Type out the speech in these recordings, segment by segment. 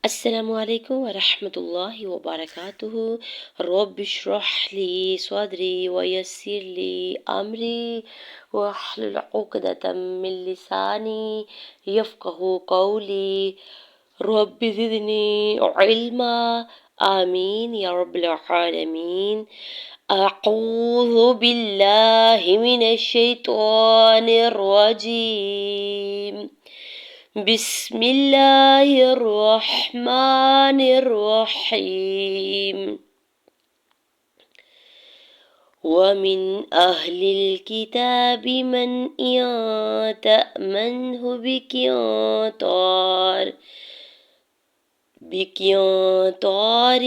السلام عليكم ورحمة الله وبركاته. رب اشرح لي صدري ويسر لي أمري واحلل عقدة من لساني يفقه قولي. رب زدني علما. آمين يا رب العالمين. أعوذ بالله من الشيطان الرجيم. بسم الله الرحمن الرحيم. ومن أهل الكتاب من إن تأمنه بقنطار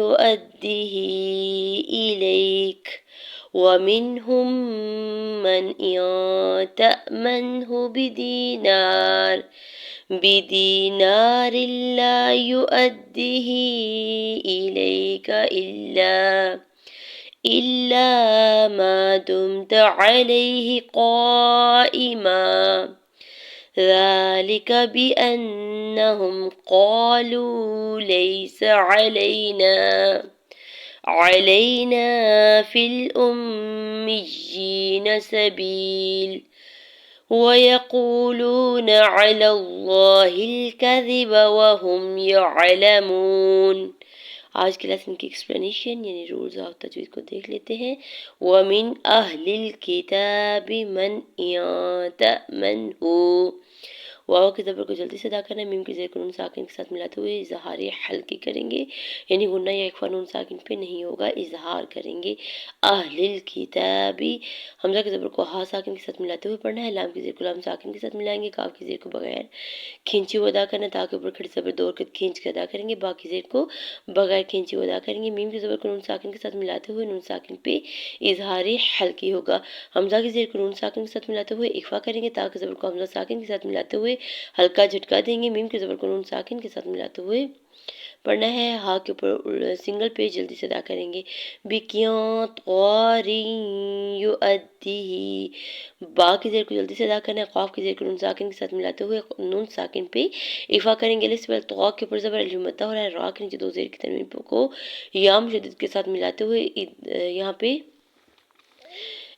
يؤديه إليك ومنهم من إن تأمنه بدينار لا يؤديه إليك إلا ما دمت عليه قائما. ذلك بأنهم قالوا ليس علينا في الأميين سبيل ويقولون على الله الكذب وهم يعلمون. آج کے لیسن کی ایکسپلینیشن یعنی رولز آف تجوید کو دیکھ لیتے ہیں. وَمِنْ أَهْلِ الْكِتَابِ مَنْ يَأْتَمَنْهُ. واو کے زبر کو جلدی سے ادا کرنا ہے. میم کے زیر کو نون ساکن کے ساتھ ملاتے ہوئے اظہار حلقی کریں گے، یعنی غنہ یا اخفا نون ساکن پہ نہیں ہوگا، اظہار کریں گے. اہل الکتابی حمزہ کے زبر کو ہا ساکن کے ساتھ ملاتے ہوئے پڑھنا ہے. لام کے زیر کو لام ساکن کے ساتھ ملائیں گے. کاف کے زیر کو بغیر کھینچی ہوئے ادا کرنا ہے. تا کے اوپر کھڑی زبر دو حرکت کھینچ کے ادا کریں گے. با کے زیر کو بغیر کھینچی ہوئے ادا کریں گے. میم کے زبر کو نون ساکن کے ساتھ ملاتے ہوئے نون ساکن پہ اظہار حلقی ہوگا. حمزہ کے زیر کو نون ساکن کے ساتھ ملاتے ہوئے اخفا کریں گے. تا کے زبر کو حمزہ ساکن کے ساتھ ملاتے ہوئے ہلکا جھٹکا دیں گے. میم کے زبر کو نون ساکن کے ساتھ ملاتے ہوئے پڑھنا ہے. ہا کے اوپر سنگل پیج جلدی سے ادا کریں گے. بِقِنطَارٍ يُؤَدِّهِ. با کی زیر کو جلدی سے ادا کرنا ہے. قاف کی زیر کو نون ساکن کے ساتھ ملاتے ہوئے نون ساکن پہ اخفا کریں گے. الف طاء کے اوپر زبر الف مدہ ہو رہا ہے. را کے نیچے دو زیر کی تنوین کو یا مشدد کے ساتھ ملاتے ہوئے یہاں پہ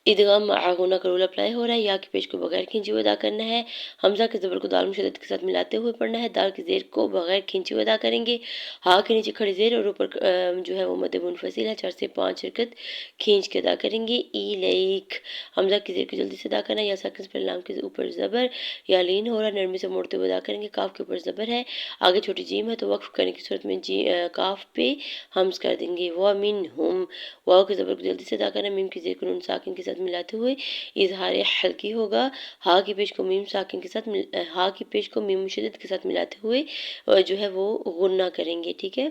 ادغام مع غنہ کا رول اپلائی ہو رہا ہے. یا کے پیش کو بغیر کھینچی ہوئے ادا کرنا ہے. حمزہ کے زبر کو دال مشدد کے ساتھ ملاتے ہوئے پڑھنا ہے. دال کے زیر کو بغیر کھینچی ہوئے ادا کریں گے. ہا کے نیچے کھڑی زیر اور اوپر جو ہے وہ مد منفصل ہے. 4 سے 5 حرکت کھینچ کے ادا کریں گے. ایلیک حمزہ کی زیر کو جلدی سے ادا کرنا ہے. یا ساکن پر لام کے اوپر زبر یا لین ہو رہا ہے. نرمی سے موڑتے ہوئے ادا کریں گے. کاف کے اوپر زبر ہے، آگے چھوٹی جیم ہے تو وقف کرنے کی صورت میں کاف پہ ہمز کر دیں گے. وَمِنْهُمْ واو کے زبر کو جلدی سے ادا کرنا ہے. میم کی زیر کو نون ساکن کے ساتھ ملاتے ہوئے اظہار حلقی ہوگا. ہا کی پیش کو میم ساکن کے ساتھ ہا کی پیش کو میم مشدد کے ساتھ ملاتے ہوئے جو ہے وہ غنہ کریں گے. ٹھیک ہے،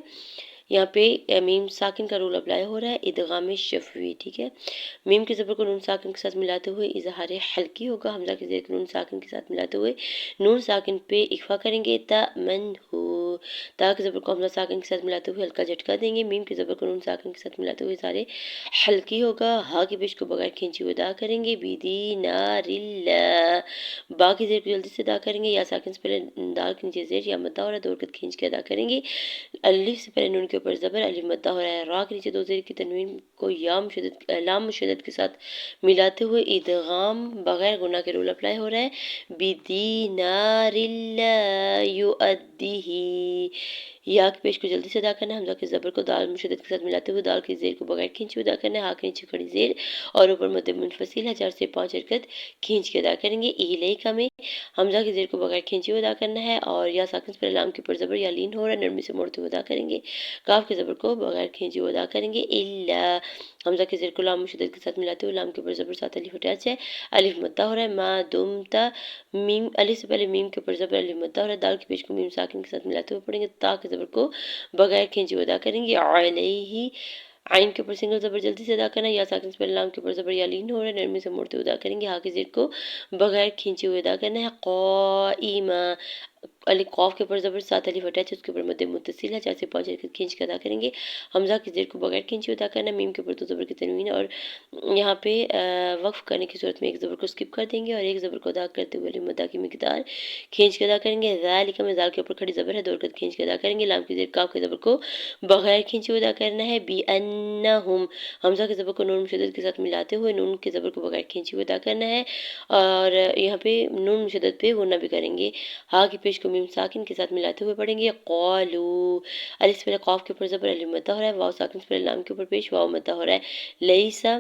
یہاں پہ میم ساکن کا رول اپلائی ہو رہا ہے. ادغام شفوی. ٹھیک ہے، میم کے زبر کو نون ساکن کے ساتھ ملاتے ہوئے اظہار حلقی ہوگا. حمزہ کے زیر کو نون ساکن کے ساتھ ملاتے ہوئے نون ساکن پہ اخفا کریں گے. تَأْمَنْهُ تا کے زبر کو حمزہ ساکن کے ساتھ ملاتے ہوئے ہلکا جھٹکا دیں گے. میم کے زبر کو نون ساکن کے ساتھ ملاتے ہوئے سارے حلقی ہوگا. ہا کی پیش کو بغیر کھینچی ہوئے ادا کریں گے. بدینار اللہ. با کی زیر کو جلدی سے ادا کریں گے. یا ساکن سے پہلے دال کے نیچے زیر یا مدہ ہو رہا ہے، دو حرکت کھینچ کے ادا کریں گے. الف سے پہلے نون کے اوپر زبر الف مدہ ہو رہا ہے. را کے نیچے دو زیر کی تنوین کو لام مشدد کے ساتھ ملاتے ہوئے ادغام بغیر غنہ کے رول اپلائی ہو رہا ہے. بدینار اللہ یؤدیہ. یا کی پیش کو جلدی سے ادا کرنا ہے. حمزہ کے زبر کو دال مشدد کے ساتھ ملاتے ہوئے دال کی زیر کو بغیر کھینچے ادا کرنا ہے. ہا کے نیچے کھڑی زیر اور اوپر مد منفصل ہے. 4 سے 5 حرکت کھینچ کے ادا کریں گے. الیک میں حمزہ کی زیر کو بغیر کھینچے ادا کرنا ہے اور یا ساکن پر لام کے اوپر زبر یا لین ہو رہا ہے، نرمی سے موڑتے ہوئے ادا کریں گے. کاف کے زبر کو بغیر کھینچے ادا کریں گے. الا حمزہ کے زیر کو لام مشدد کے ساتھ ملاتے ہوئے لام کے اوپر زبر ساتھ الف اٹیچ ہے، الف مدہ ہو رہا ہے. ما دمتا میم الف سے پہلے میم کے اوپر زبر الف مدہ ہو رہا ہے. دال کی پیش کو میم ساکن کے ساتھ ملاتے ہوئے پڑھیں گے. تا کے زبر کو بغیر کھینچے ادا کریں گے. علیہ عین کے اوپر سنگل زبر جلدی سے ادا کرنا ہے. یا ساکن سے پہلے لام کے اوپر زبر یا لین ہو رہا ہے، نرمی سے موڑتے ہوئے ادا کریں گے. ہا کی زیر کو بغیر کھینچے ہوئے ادا کرنا ہے. قائما الف قاف کے اوپر زبر، ساتھ الف اٹیچ ہے، اس کے اوپر مد متصل ہے، 4 سے 5 حرکت کھینچ کے ادا کریں گے۔ حمزہ کی زیر کو بغیر کھینچے ادا کرنا، میم کے اوپر 2 زبر کی تنوین، اور یہاں پہ وقف کرنے کی صورت میں ایک زبر کو اسکپ کر دیں گے اور ایک زبر کو ادا کرتے ہوئے الف مدہ کی مقدار کھینچ کے ادا کریں گے۔ ذالک میں زال کے اوپر کھڑی زبر ہے، 2 حرکت کھینچ کے ادا کریں گے۔ لام کی زیر کاف کے زبر کو بغیر کھینچے ادا کرنا ہے۔ بِأَنَّهُمْ، حمزہ کے زبر کو نون مشدد کے ساتھ ملاتے ہوئے نون کے زبر کو بغیر کھینچے ہوئے ادا کرنا ہے، اور یہاں پہ نون مشدد پہ غنہ بھی کریں گے۔ ہا کی پیش کو میم ساکن کے ساتھ ملاتے ہوئے پڑھیں گے۔ قالو، الف سے پہلے قاف کے اوپر زبر الف مدہ ہو رہا ہے، واو ساکن سے پہلے لام کے اوپر پیش واو مدہ ہو رہا ہے۔ لیسا،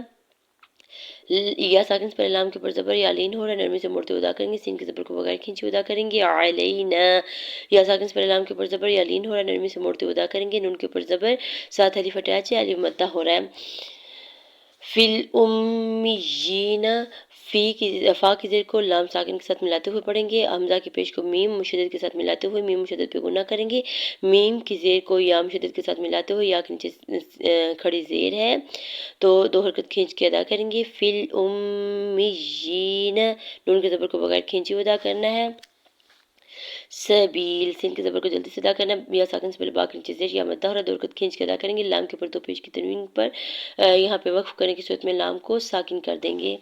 یا ساکن سے پہلے لام کے اوپر زبر یا لین ہو رہا ہے، نرمی سے موڑتے ادا کریں گے۔ سین کے زبر کو بغیر کھینچے ادا کریں گے۔ علینا، یا ساکن سے پہلے لام کے اوپر زبر یا لین ہو رہا ہے، نرمی سے موڑتے ادا کریں گے۔ نون کے اوپر زبر، ساتھ الف اٹیچ ہے، الف مدہ ہو رہا ہے۔ فی الامیین، فا کی زیر کو لام ساکن کے ساتھ ملاتے ہوئے پڑھیں گے۔ حمزہ کی پیش کو میم مشدد کے ساتھ ملاتے ہوئے میم مشدد پہ غنہ کریں گے۔ میم کی زیر کو یا مشدد کے ساتھ ملاتے ہوئے یا کے نیچے کھڑی زیر ہے تو 2 حرکت کھینچ کے ادا کریں گے۔ فی الامیین، نون کے زبر کو بغیر کھینچے ہوئے ادا کرنا ہے۔ سبیل، سین کے زبر کو جلدی سے ادا کرنا، یا ساکن سے پہلے با کے نیچے زیر یا مدہ ہو رہا ہے، 2 حرکت کھینچ کے ادا کریں گے۔ لام کے اوپر 2 پیش کی تنوین پر یہاں پہ وقف کرنے کی صورت میں لام کو ساکن کر دیں گے۔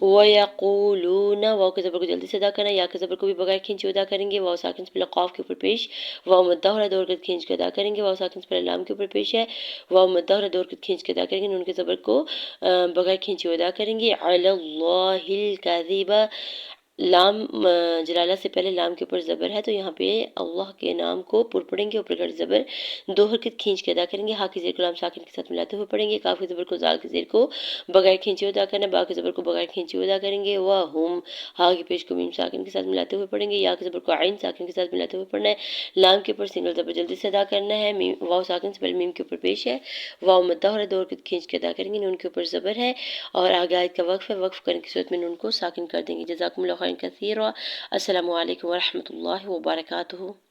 وَيَقُولُونَ، واو کے زبر کو جلدی سے ادا کرنا، یا کے زبر کو بھی بغیر کھینچے ادا کریں گے۔ واو ساکن سے پہلے قاف کے اوپر پیش واو مدہ ہو رہا ہے، 2 حرکت کھینچ کے ادا کریں گے۔ واو ساکن سے پہلے لام کے اوپر پیش ہے، واو مدہ ہو رہا ہے، 2 حرکت کھینچ کے ادا کریں گے۔ نون کے زبر کو بغیر کھینچے ادا کریں گے۔ علی اللہ الکذب، لام جلالہ سے پہلے لام کے اوپر زبر ہے تو یہاں پہ اللہ کے نام کو پر پڑھیں گے، اوپر کھڑی زبر 2 حرکت کھینچ کے ادا کریں گے۔ ہا کی زیر کو لام ساکن کے ساتھ ملاتے ہوئے پڑھیں گے۔ کاف کی زبر کو زال کی زیر کو بغیر کھینچے ادا کرنا، با کی زبر کو بغیر کھینچے ادا کریں گے۔ وَهُمْ، ہا کی پیش کو میم ساکن کے ساتھ ملاتے ہوئے پڑھیں گے۔ یا کی زبر کو عین ساکن کے ساتھ ملاتے ہوئے پڑھنا ہے۔ لام کے اوپر سنگل زبر جلدی سے ادا کرنا ہے۔ واو ساکن سے پہلے میم کے اوپر پیش ہے، واو مدہ ہو رہا ہے، 2 حرکت کھینچ کے ادا کریں گے۔ نون کے اوپر زبر ہے اور آگے آیت کا وقف ہے، وقف کرنے کی صورت میں نون کو ساکن کر دیں گے۔ جزاکم اللہ خیرا کثیرا۔ السلام علیکم ورحمۃ اللہ وبرکاتہ۔